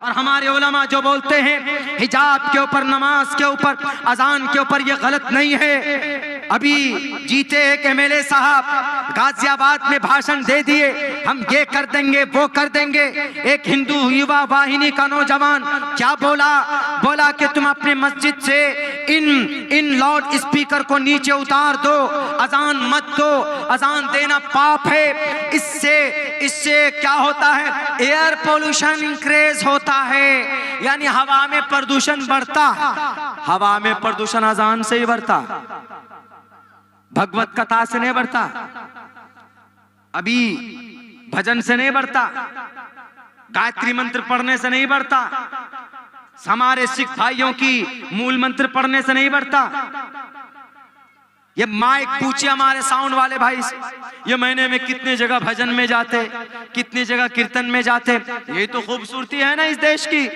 और हमारे उलमा जो बोलते हैं हिजाब के ऊपर, नमाज के ऊपर, अजान के ऊपर, ये गलत नहीं है। अभी जीते एक एमएलए साहब गाजियाबाद में भाषण दे दिए, हम ये कर देंगे वो कर देंगे। एक हिंदू युवा वाहिनी का नौजवान क्या बोला कि तुम अपने मस्जिद से इन लाउड स्पीकर को नीचे उतार दो, अजान मत दो, अजान देना पाप है। इससे क्या होता है, एयर पोल्यूशन इंक्रीज होता है, यानी हवा में प्रदूषण बढ़ता। हवा में प्रदूषण अजान से ही बढ़ता, भगवत कथा से नहीं बढ़ता, अभी भजन से नहीं बढ़ता, गायत्री मंत्र पढ़ने से नहीं बढ़ता, हमारे सिख भाइयों की मूल मंत्र पढ़ने से नहीं बढ़ता। ये माइक पूछिए हमारे साउंड वाले भाई से, ये महीने में कितने जगह भजन में जाते, कितनी जगह कीर्तन में जाते। यही तो खूबसूरती है ना इस देश की।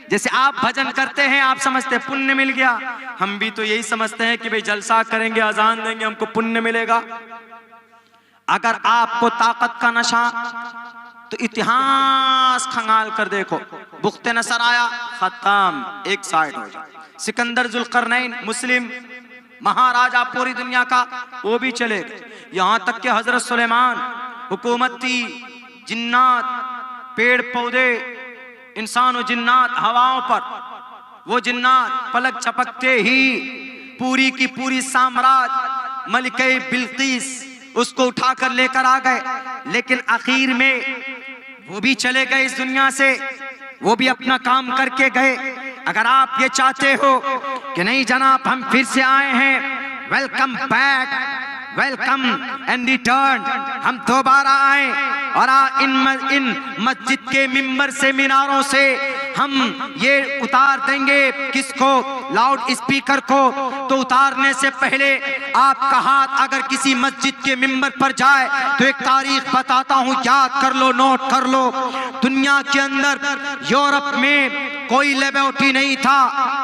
जैसे आप भजन करते हैं, आप समझते हैं पुण्य मिल गया, हम भी तो यही समझते हैं कि भाई जलसा करेंगे, अजान देंगे, हमको पुण्य मिलेगा। अगर आपको ताकत का नशा, तो इतिहास खंगाल कर देखो, बुख्ते नसर आया, खत्म, एक साइड हो जाए। सिकंदर जुल्करनैन, मुस्लिम महाराजा पूरी दुनिया का, वो भी चले गए। यहां तक कि हजरत सुलेमान हुकूमत थी, जिन्नात, पेड़ पौधे, इंसान और जिन्नात हवाओं पर, वो जिन्नात पलक झपकते ही पूरी की पूरी साम्राज्य मलिके बिल्किस उसको उठाकर लेकर आ गए। लेकिन आखिर में वो भी चले गए इस दुनिया से, वो भी अपना काम करके गए। अगर आप ये चाहते हो कि नहीं जनाब हम फिर से आए हैं, welcome back, welcome and return, हम दोबारा आए और इन मस्जिद के मिंबर से, मीनारों से हम ये उतार देंगे, किसको, लाउड स्पीकर को। तो उतारने से पहले आपका हाथ अगर किसी मस्जिद के मिंबर पर जाए तो एक तारीख बताता हूं, याद कर लो, नोट कर लो। दुनिया के अंदर यूरोप में कोई लेबोरेटरी नहीं था,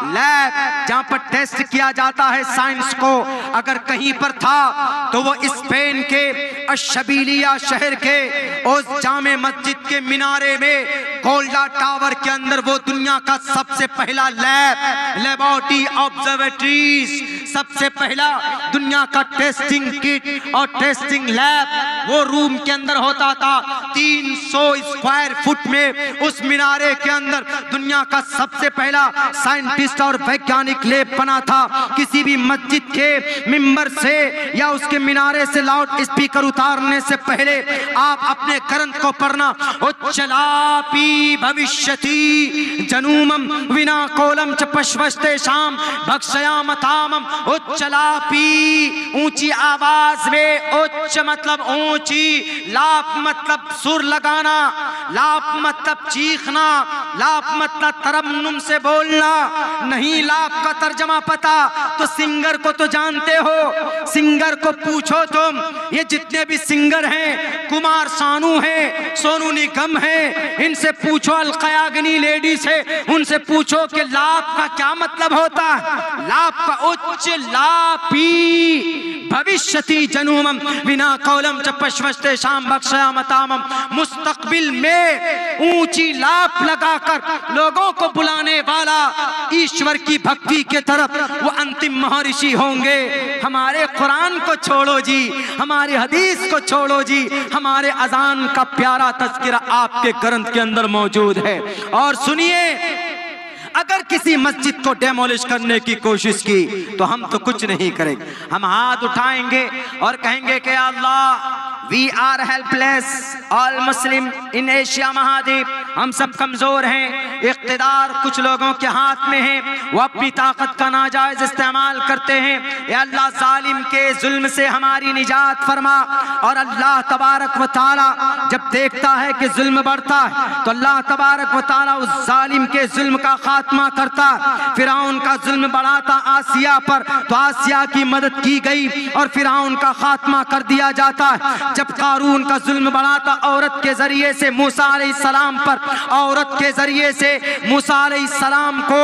लैब जहां पर टेस्ट किया जाता है साइंस को, अगर कहीं पर था तो वो स्पेन के अशबीलिया शहर के उस जामे मस्जिद के मिनारे में गोल्डा टावर के अंदर वो दुनिया का सबसे पहला लेबोरेटरी, ऑब्जर्वेटरीज, सबसे पहला दुनिया का टेस्टिंग किट और टेस्टिंग लैब वो रूम के अंदर होता था। 300 स्क्वायर फुट में उस मिनारे के अंदर दुनिया का सबसे पहला साइंटिस्ट और वैज्ञानिक लैब बना था। किसी भी मस्जिद के मिंबर से या उसके मिनारे से लाउड स्पीकर उतारने से पहले आप अपने ग्रंथ को पढ़ना, उच्चलापी भविष्यति जनूमम विना कोलम च पश्वस्ते शाम भक्षयामतामम। उच्चलापी, ऊंची आवाज में, उच्च मतलब ऊंची, लाप मतलब सुर लगाना, लाप मतलब चीखना, लाप मतलब तरन्नुम से बोलना। नहीं लाप का तर्जमा पता तो सिंगर को तो जानते हो, सिंगर को पूछो तुम, ये जितने भी सिंगर हैं, कुमार सानू है, सोनू निगम है, इनसे पूछो, अलकयाग्नि लेडीज है, उनसे पूछो कि लाप का क्या मतलब होता है। लाप का उच्च लापी भविष्यति जनूमम विना कौलम च पश्वस्ते शाम भक्षयामतामम। मुस्तकबिल में ऊंची लाप लगाकर लोगों को बुलाने वाला ईश्वर की भक्ति के तरफ वो अंतिम महर्षि होंगे। हमारे कुरान को छोड़ो जी, हमारी हदीस को छोड़ो जी, हमारे अजान का प्यारा तज़किरा आपके ग्रंथ के अंदर मौजूद है। और सुनिए, अगर किसी मस्जिद को डेमोलिश करने की कोशिश की तो हम तो कुछ नहीं करेंगे, हम हाथ उठाएंगे और कहेंगे कि Allah we are helpless, all Muslim in Asia महाद्वीप, हम सब कमजोर हैं, इख्तिदार कुछ लोगों के हाथ में है, वो अपनी ताकत का नाजायज इस्तेमाल करते हैं। या अल्लाह जालिम के जुल्म से हमारी निजात फरमा। और अल्लाह तबारक व तआला जब देखता है कि जुल्म बढ़ता है तो अल्लाह तबारक व तआला उस जालिम के जुल्म का खात्मा करता। फिरौन का जुल्म बढ़ा था आसिया पर, तो आसिया की मदद की गई और फिरौन का खात्मा कर दिया जाता है। जब कारून का जुल्म बढ़ा था औरत के जरिए से मूसा अलैहिस्सलाम पर, औरत के जरिए से मूसा अलैहिस्सलाम को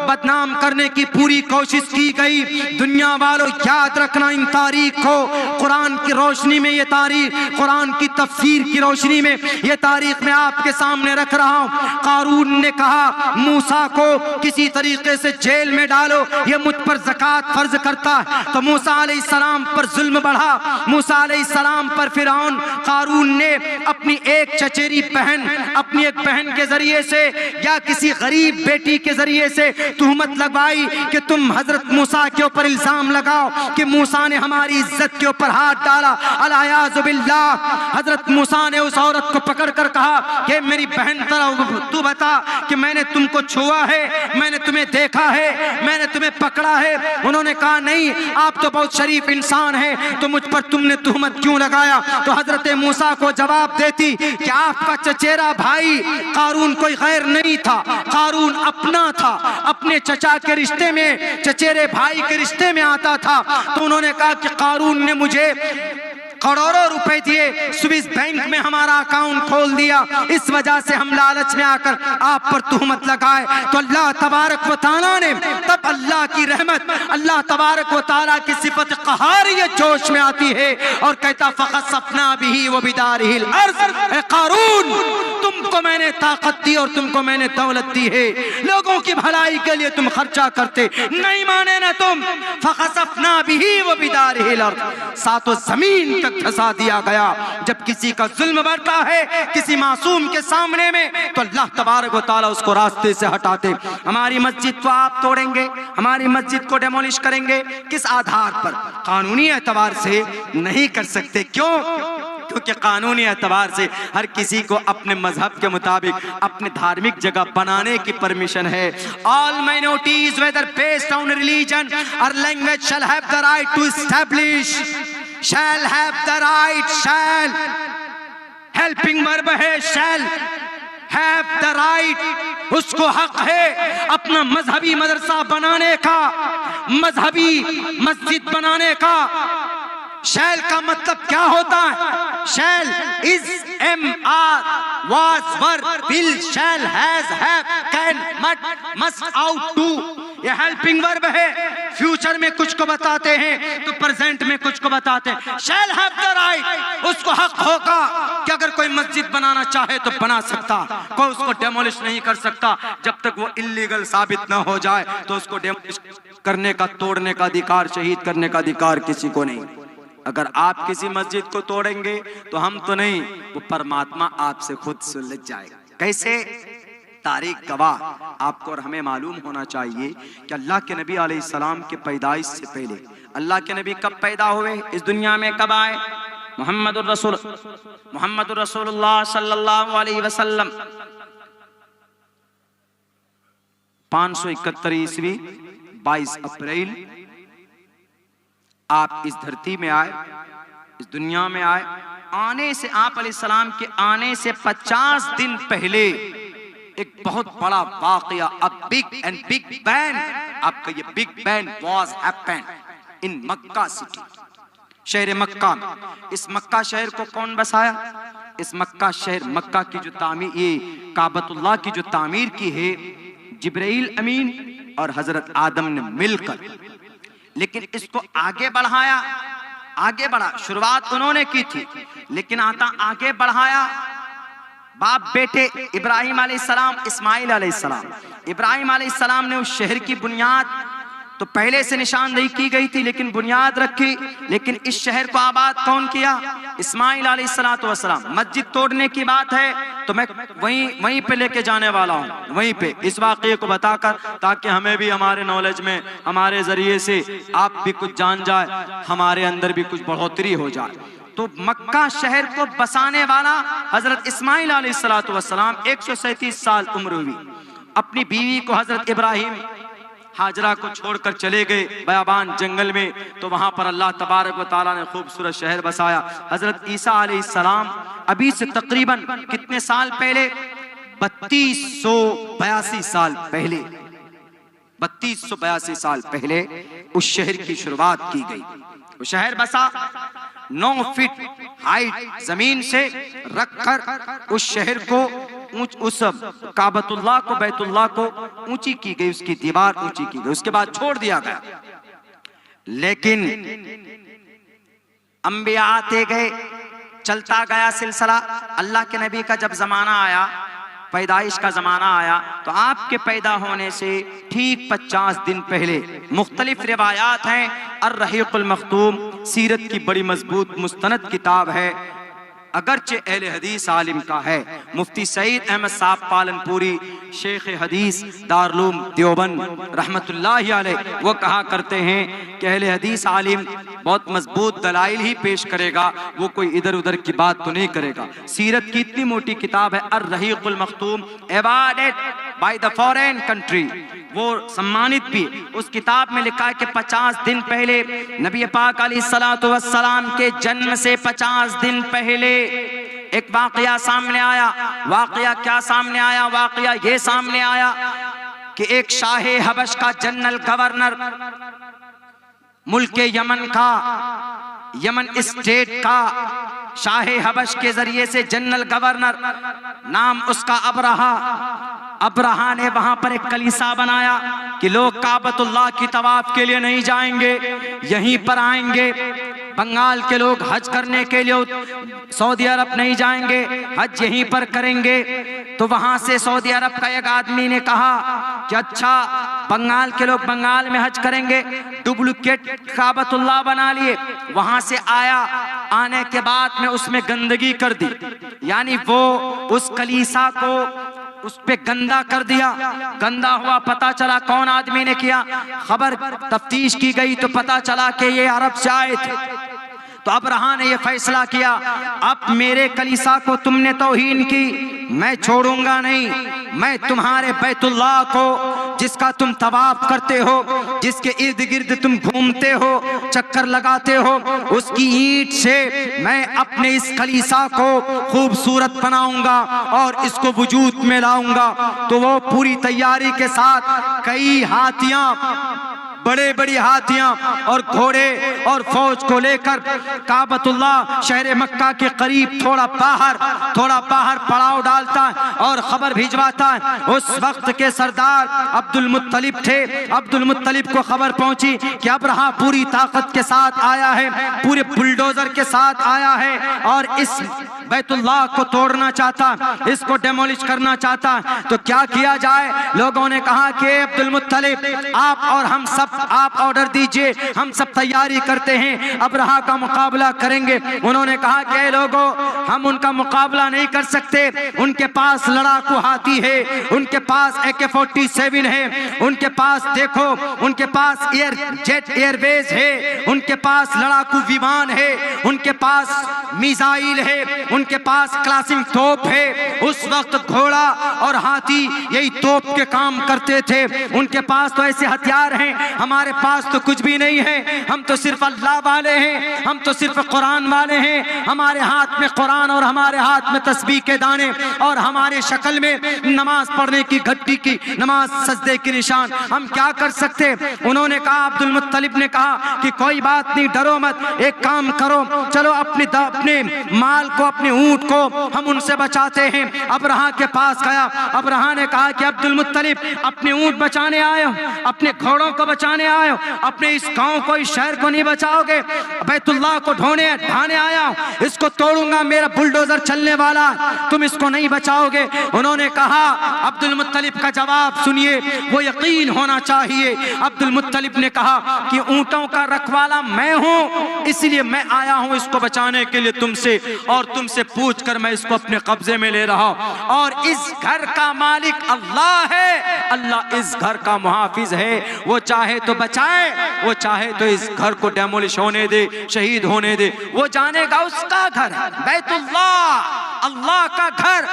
बदनाम करने की पूरी कोशिश की गई। दुनिया वालों याद रखना इन तारीख को, कुरान की रोशनी में ये तारीख, कुरान की तफसीर की रोशनी में ये तारीख मैं आपके सामने रख रहा हूँ। कारून ने कहा मूसा को किसी तरीके से जेल में डालो, ये मुझ पर ज़कात फर्ज करता है। तो मूसा अलैहिस्सलाम पर जुल्म बढ़ा, मूसा अलैहिस्सलाम पर फिरौन कारून ने अपनी एक चचेरी बहन, अपनी एक बहन के जरिए से या किसी गरीब बेटी के जरिए से तुहमत लगवाई कि तुम हजरत मूसा के ऊपर इल्जाम लगाओ कि मूसा ने हमारी इज्जत के ऊपर हाथ डाला। अलायाज़ु बिल्लाह। हजरत मूसा ने उस औरत को पकड़ कर कहा कि मेरी बहन तू बता कि मैंने तुमको छुआ है, मैंने तुम्हें देखा है, मैंने तुम्हें पकड़ा है? उन्होंने कहा नहीं, आप तो बहुत शरीफ इंसान हैं, तो मुझ पर तुमने तुहमत क्यों लगाया? तो हजरत मूसा को जवाब देती कि आपका चचेरा भाई कारून कोई गैर नहीं था, कारून अपना था, अपने चचा के रिश्ते में, चचेरे भाई के रिश्ते में आता था। तो उन्होंने कहा कि कारून ने मुझे करोड़ों रुपए दिए, स्विस बैंक में हमारा अकाउंट खोल दिया, इस वजह से हम लालच में आकर आप पर तुहमत लगाए। तो अल्लाह तबारक व तआला ने, तब अल्लाह की रहमत, अल्लाह तबारक व तआला की सिफत क़हारियत जोश में आती है और कहता फ़ख़सफ़ना बिही व बिदारिहिल अर्ज़। कारून, तुमको मैंने ताकत दी और तुमको मैंने दौलत दी है, लोगों की भलाई के लिए तुम खर्चा करते, नहीं माने ना तुम। फ़ख़सफ़ना बिही व बिदारिहिल अर्ज़, सातों जमीन तक धसा दिया गया। जब किसी का जुल्म बढ़ता है किसी मासूम के सामने में, तो अल्लाह तबारक व तआला उसको रास्ते से हटाते। हमारी मस्जिद को आप तोड़ेंगे, हमारी मस्जिद को डेमोलिश करेंगे, किस आधार पर? कानूनी एतबार से नहीं कर सकते। क्यों? क्योंकि कानूनी एतबार से हर किसी को अपने मजहब के मुताबिक अपने धार्मिक जगह बनाने की परमिशन है। All minorities whether based on religion or language shall have the right to establish, shall have the right, shall helping verb है, shall have the right, उसको हक है अपना मजहबी मदरसा बनाने का, मजहबी मस्जिद बनाने का। शैल का मतलब क्या होता है? शैल is MR was were will shall has have can must out to, ये हेल्पिंग वर्ब है। फ्यूचर में कुछ को बताते हैं तो प्रेजेंट में कुछ को बताते हैं। शैल हैव द राइट, उसको हक होगा कि अगर कोई मस्जिद बनाना चाहे तो बना सकता, कोई उसको डेमोलिश नहीं कर सकता जब तक वो इल्लीगल साबित ना हो जाए। तो उसको डेमोलिश करने का, तोड़ने का अधिकार, शहीद करने का अधिकार किसी को नहीं। अगर आप किसी मस्जिद को तोड़ेंगे तो हम तो नहीं, वो परमात्मा आपसे खुद सुलझ जाएगा। कैसे? तारीख गवाह। आपको और हमें मालूम होना चाहिए कि अल्लाह के नबी अलैहिस्सलाम के पैदाइश से पहले, अल्लाह के नबी कब पैदा हुए, इस दुनिया में कब आए? मोहम्मदुर रसूलुल्लाह सल्लल्लाहु अलैहि वसल्लम 571 ईस्वी 22 अप्रैल आप इस धरती में आए, इस दुनिया में आए। आने से, आप अलैहिस्सलाम के आने से 50 दिन पहले एक बहुत बड़ा वाकया, अ बिग बैन, आपका ये Big Ben was happened in Mecca city, शहर मक्का में। इस मक्का शहर को कौन बसाया? इस मक्का शहर, मक्का की जो तामीर, ये काबतुल्लाह की जो तामीर की है, जिब्राइल अमीन और हजरत आदम ने मिलकर। लेकिन इसको आगे बढ़ाया, आगे बढ़ा, शुरुआत उन्होंने की थी लेकिन आगे बढ़ाया बाप बेटे इब्राहिम अलैहिस्सलाम, इस्माइल अलैहिस्सलाम। इब्राहिम अलैहिस्सलाम ने उस शहर की बुनियाद तो पहले से निशानदेही की गई थी लेकिन बुनियाद रखी। लेकिन इस शहर को आबाद कौन किया? इस्माइल अलैहिस्सलातु वस्सलाम। मस्जिद तोड़ने की बात है तो मैं वहीं पे लेके जाने वाला हूँ, वहीं पे इस वाक़ये को बताकर, ताकि हमें भी हमारे नॉलेज में, हमारे जरिए से आप भी कुछ जान जाए, हमारे अंदर भी कुछ बढ़ोतरी हो जाए। तो मक्का शहर को बसाने वाला हजरत इस्माइल अलैहिस्सलातु वस्सलाम 137 साल उम्र हुई। अपनी बीवी को हजरत इब्राहिम हाजरा को छोड़कर चले गए बयाबान जंगल में, तो वहां पर अल्लाह तबारक व तआला ने खूबसूरत शहर बसाया। हजरत ईसा अलैहिस्सलाम अभी से तकरीबन कितने साल पहले? 3282 साल पहले, 3282 साल पहले उस शहर की शुरुआत की गई। वो शहर बसा, 9 फीट हाइट जमीन से रखकर उस शहर को उस काबतुल्लाह को, बैतुल्लाह को ऊंची की गई, उसकी दीवार ऊंची की गई। उसके बाद छोड़ दिया गया। लेकिन अंबिया आते गए, चलता गया सिलसिला। अल्लाह के नबी का जब जमाना आया, पैदाइश का जमाना आया, तो आपके पैदा होने से ठीक 50 दिन पहले, मुख्तलिफ रिवायात हैं। अर्रहीकुल मख्तूम सीरत की बड़ी मजबूत मुस्तनद किताब है, अगरचे अहले हदीस आलिम का है। मुफ्ती सईद अहमद साहब पालनपुरी, शेख हदीस दारुल देवबंद रहमतुल्लाहि अलैह, वो कहा करते हैं कि अहले हदीस आलिम बहुत मजबूत दलाइल ही पेश करेगा, वो कोई इधर उधर की बात तो नहीं करेगा। सीरत की इतनी मोटी किताब है अर्रहीकुल मख्तूम, awarded by the foreign country, वो सम्मानित भी। उस किताब में लिखा है कि 50 दिन पहले, नबी पाक अलैहिस्सलातु वस्सलाम के जन्म से 50 दिन पहले एक वाकया सामने आया। वाकया क्या सामने आया? वाकया ये सामने आया कि एक शाहे हबश का जनरल गवर्नर, मुल्क यमन का, यमन स्टेट का शाहे हबश के जरिए से जनरल गवर्नर, नाम उसका अबरहा। अबरहा ने वहां पर एक कलीसा बनाया कि लोग काबतुल्लाह की तवाफ के लिए नहीं जाएंगे, यहीं पर आएंगे। बंगाल के लोग हज करने के लिए सऊदी अरब नहीं जाएंगे, हज यहीं पर करेंगे। तो वहां से सऊदी अरब का एक आदमी ने कहा कि अच्छा, बंगाल के लोग बंगाल में हज करेंगे, डुप्लीकेट काबतुल्लाह बना लिए। वहां से आया, आने के बाद में उसमें गंदगी कर दी, यानी वो उस कलीसा को उस पे गंदा कर दिया। गंदा हुआ, पता चला कौन आदमी ने किया। खबर तफ्तीश की गई तो पता चला कि ये अरब से आए थे। तो अबरहा ने ये फैसला किया, अब मेरे कलीसा को तुमने तौहीन की, मैं छोड़ूंगा नहीं। मैं तुम्हारे बैतुल्लाह को, जिसका तुम तवाफ करते हो, जिसके इर्द गिर्द तुम घूमते हो, चक्कर लगाते हो, उसकी ईंट से मैं अपने इस कलीसा को खूबसूरत बनाऊंगा और इसको वजूद में लाऊंगा। तो वो पूरी तैयारी के साथ कई हाथियां, बड़े बड़ी हाथियां और घोड़े और फौज को लेकर काबतुल्लाह शहर मक्का के करीब थोड़ा बाहर पड़ाव डालता है और खबर भिजवाता है। उस वक्त के सरदार अब्दुल मुत्तलिब थे। अब्दुल मुत्तलिब को खबर पहुंची कि अबरहा पूरी ताकत के साथ आया है, पूरे बुलडोजर के साथ आया है और इस बैतुल्लाह को तोड़ना चाहता, इसको डेमोलिश करना चाहता। तो क्या किया जाए? लोगों ने कहा कि अब्दुल मुत्तलिब, आप और हम सब, आप ऑर्डर दीजिए, हम सब तैयारी करते हैं, अबरहा का मुकाबला करेंगे। उन्होंने कहा कि लोगों, हम उनका मुकाबला नहीं कर सकते, उनके पास लड़ाकू हाथी है, उनके पास AK-47 है, उनके पास देखो, उनके पास जेट एयरवेज है, उनके पास लड़ाकू विमान है, उनके पास मिसाइल है, उनके पास क्लासिक तोप है। उस वक्त घोड़ा और हाथी यही तोप के काम करते थे। उनके पास तो ऐसे हथियार हैं, हमारे पास तो कुछ भी नहीं है। हम तो सिर्फ अल्लाह वाले हैं, हम तो सिर्फ कुरान वाले हैं। हमारे हाथ में कुरान और हमारे हाथ में तस्बीह के दाने और हमारे शक्ल में नमाज पढ़ने की घट्टी की नमाज, सजदे के निशान। हम क्या कर सकते? उन्होंने कहा, अब्दुल मुत्तलिब ने कहा कि कोई बात नहीं, डरो मत, एक काम करो, चलो अपने माल को, अपने ऊंट को हम उनसे बचाते हैं। अबरहा के पास गया। अबरहा ने कहा कि अब्दुल मुत्तलिब, अपने ऊंट बचाने आए हो, अपने घोड़ों को बचाने आए हो, अपने इस गांव को, इस शहर को नहीं बचाओगे। बैतुल्लाह को ढाने आया हूं, इसको तोड़ूंगा, मेरा बुलडोजर चलने वाला, तुम इसको नहीं बचाओगे। उन्होंने कहा, अब्दुल मुत्तलिब का जवाब सुनिए, वो यकीन होना चाहिए। अब्दुल मुत्तलिब ने कहा कि ऊंटों का रखवाला मैं हूं, इसलिए मैं आया हूं इसको बचाने के लिए तुमसे, और तुमसे पूछ कर मैं इसको अपने कब्जे में ले रहा हूं। और इस घर का मालिक अल्लाह है, अल्लाह इस घर का मुहाफिज है। वो चाहे तो बचाए, वो चाहे तो इस घर को डेमोलिश होने दे, शहीद होने दे, वो जानेगा उसका घर है बैतुल्लाह, अल्लाह का घर।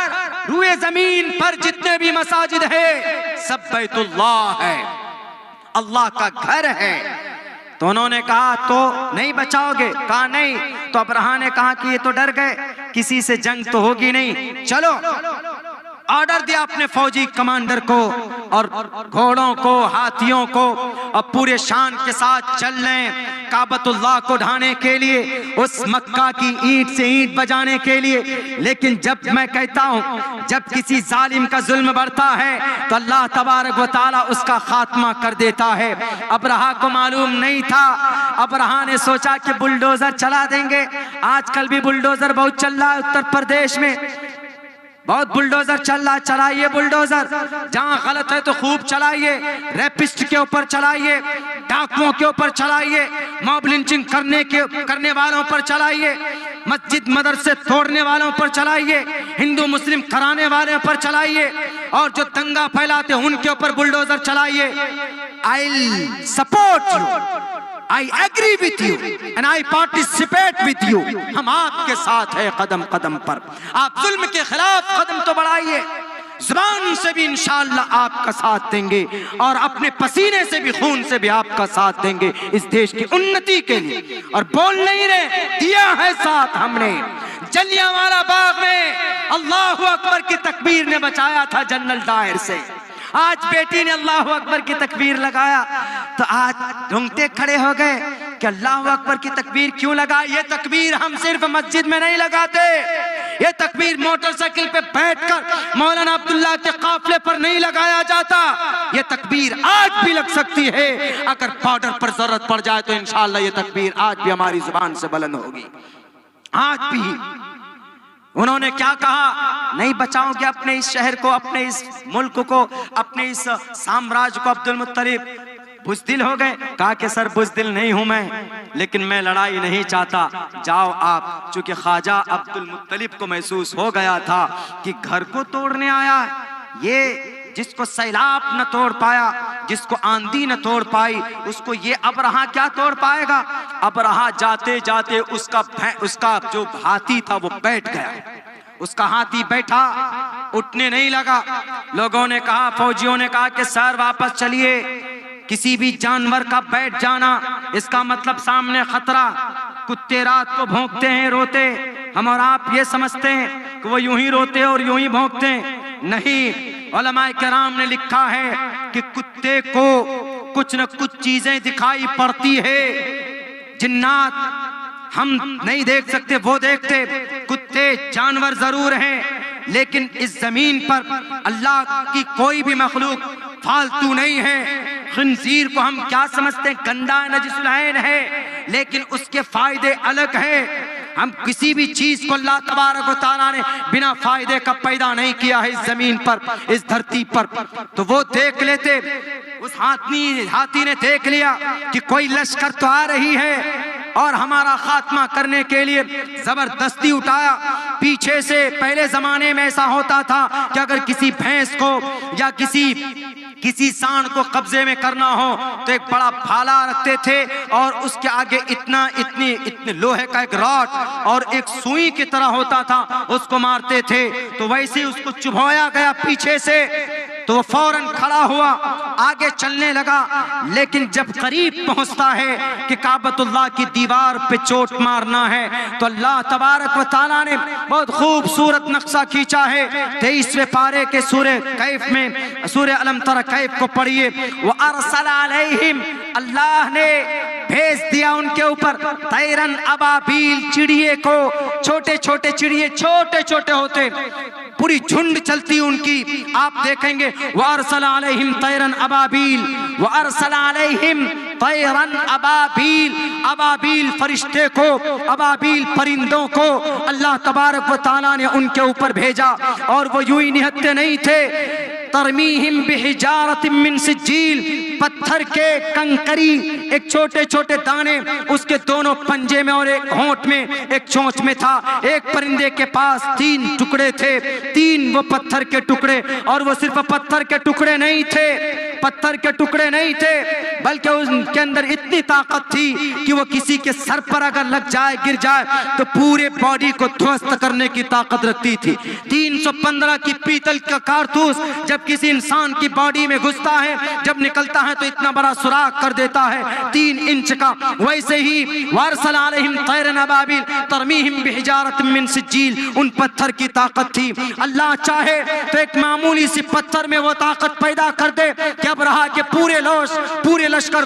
रूए जमीन पर जितने भी मसाजिद है सब बैतुल्लाह है, अल्लाह का घर है। तो उन्होंने कहा, तो नहीं बचाओगे? कहा नहीं। तो अबरहा ने कहा कि ये तो डर गए, किसी से जंग तो होगी नहीं, चलो ऑर्डर दिया अपने फौजी कमांडर को और घोड़ों को, हाथियों को, अब पूरे शान के साथ चल रहे काबतुल्लाह को ढाने के लिए, उस मक्का की ईंट से ईंट बजाने के लिए। लेकिन जब मैं कहता हूं, जब किसी जालिम का जुल्म बढ़ता है तो अल्लाह तबारक व तआला उसका खात्मा कर देता है। अबरहा को मालूम नहीं था, अबरहा ने सोचा कि बुलडोजर चला देंगे। आजकल भी बुलडोजर बहुत चल रहा है उत्तर प्रदेश में, बहुत बुलडोजर चल रहा है। चलाइए बुलडोजर, जहां गलत है तो खूब चलाइए, रैपिस्ट के ऊपर चलाइए, डाकुओं के ऊपर चलाइए, मॉब लिंचिंग करने वालों पर चलाइए, मस्जिद मदरसे तोड़ने वालों पर चलाइए, हिंदू मुस्लिम कराने वाले पर चलाइए, और जो दंगा फैलाते हैं उनके ऊपर बुलडोजर चलाइए। I support you, I agree with you and I participate with you। हम आपके साथ है कदम कदम पर। आप जुल्म के खिलाफ कदम तो बढ़ाइए, जुबान से भी इंशाअल्लाह आपका साथ देंगे और अपने पसीने से भी, खून से भी आपका साथ देंगे इस देश की उन्नति के लिए। और बोल नहीं रहे, दिया है साथ हमने। जलियांवाला बाग में अल्लाहु अकबर की तकबीर ने बचाया था जनरल डायर से। आज बेटी ने अल्लाह अकबर की तकबीर लगाया तो आज ढूंढते खड़े हो गए कि अल्लाह अकबर की तकबीर क्यों लगा। ये तकबीर हम सिर्फ मस्जिद में नहीं लगाते, ये तकबीर मोटरसाइकिल पे बैठकर मौलाना अब्दुल्ला के काफले पर नहीं लगाया जाता। ये तकबीर आज भी लग सकती है, अगर बॉर्डर पर जरूरत पड़ जाए तो इंशाअल्लाह ये तकबीर आज भी हमारी जुबान से बुलंद होगी। आज भी उन्होंने क्या कहा, नहीं बचाओगे अपने इस शहर को, अपने इस मुल्क को, अपने इस साम्राज्य को। अब्दुल मुत्तलिब बुज़दिल हो गए, कहा कि सर बुज़दिल नहीं हूं मैं, लेकिन मैं लड़ाई नहीं चाहता, जाओ आप। चूंकि ख्वाजा अब्दुल मुत्तलिब को महसूस हो गया था कि घर को तोड़ने आया, ये जिसको सैलाब न तोड़ पाया, जिसको आंधी न तोड़ पाई, उसको ये अबरहा क्या तोड़ पाएगा। अबरहा जाते जाते उसका जो हाथी था वो बैठ गया, उसका हाथी बैठा, उठने नहीं लगा। लोगों ने कहा, फौजियों ने कहा कि सर वापस चलिए। किसी भी जानवर का बैठ जाना इसका मतलब सामने खतरा। कुत्ते रात को भौंकते हैं, रोते, हम और आप ये समझते हैं कि वो यूं ही रोते और यूं ही भौंकते हैं, नहीं। उलमाए किराम ने लिखा है कि कुत्ते को कुछ न कुछ चीजें दिखाई पड़ती है, जिन्नात हम नहीं देख सकते, वो देखते। कुत्ते जानवर जरूर हैं, लेकिन इस जमीन पर अल्लाह की कोई भी मखलूक फालतू नहीं है। खिंजीर को हम क्या समझते हैं, गंदा नजिसुल ऐन है, लेकिन उसके फायदे अलग हैं। हम किसी भी चीज को अल्लाह तबारक व तआला ने बिना फायदे का पैदा नहीं किया है इस जमीन पर, इस धरती पर। तो वो देख लेते, उस हाथी ने देख लिया कि कोई लश्कर तो आ रही है और हमारा खात्मा करने के लिए जबरदस्ती उठाया पीछे से। पहले जमाने में ऐसा होता था कि अगर किसी भैंस को या किसी सांड को कब्जे में करना हो तो एक बड़ा भाला रखते थे और उसके आगे इतने लोहे का एक रॉड और एक सुई की तरह होता था, उसको मारते थे। तो वैसे उसको चुभोया गया पीछे से, तो वो फौरन खड़ा हुआ, आगे चलने लगा। लेकिन जब करीब पहुंचता है कि काबतुल्लाह की दीवार पे चोट मारना है, तो अल्लाह तबारक व तआला ने बहुत खूबसूरत नक्शा खींचा है। 23वें पारे के सूरह कैफ में, सूरह अलम तरा कैफ को पढ़िए। वो अरसला अलैहिम, अल्लाह ने भेज दिया उनके ऊपर तैरन अबाबील, चिड़िए को। छोटे छोटे चिड़िए, छोटे छोटे होते, पूरी झुंड चलती उनकी, आप देखेंगे। व अरसला अलैहिम तैरन अबाबील, व अरसला अलैहिम तैरन अबाबील, अबाबील फरिश्ते को, अबाबील परिंदों को अल्लाह तबारक व तआला ने उनके ऊपर भेजा। और वो यूं ही निहत्ते नहीं थे, तरमीहिम बिहिजारतिम मिन सिज्जील, पत्थर के कंकरी, एक छोटे छोटे दाने उसके दोनों पंजे में और एक होंठ में, एक चोंच में था। एक परिंदे के पास 3 टुकड़े थे, 3 वो पत्थर के टुकड़े, और वो सिर्फ पत्थर के टुकड़े नहीं थे, पत्थर के टुकड़े नहीं थे, बल्कि उनके अंदर इतनी ताकत थी कि वो किसी के सर पर अगर लग जाए, गिर जाए, तो पूरे बॉडी को ध्वस्त करने की ताकत रखती थी। 315 की पीतल का कारतूस जब किसी इंसान की बॉडी में घुसता है, जब निकलता है तो इतना बड़ा सुराख कर देता है 3 इंच का। वैसे ही वारसल अलैहिम तैरन अबाबिल तरमीहिम बिहिजारत मिन सिज्जील, उन पत्थर की ताकत थी। अल्लाह चाहे तो एक मामूली सी पत्थर में वो ताकत पैदा कर दे कि अब रहा कि पूरे लश्कर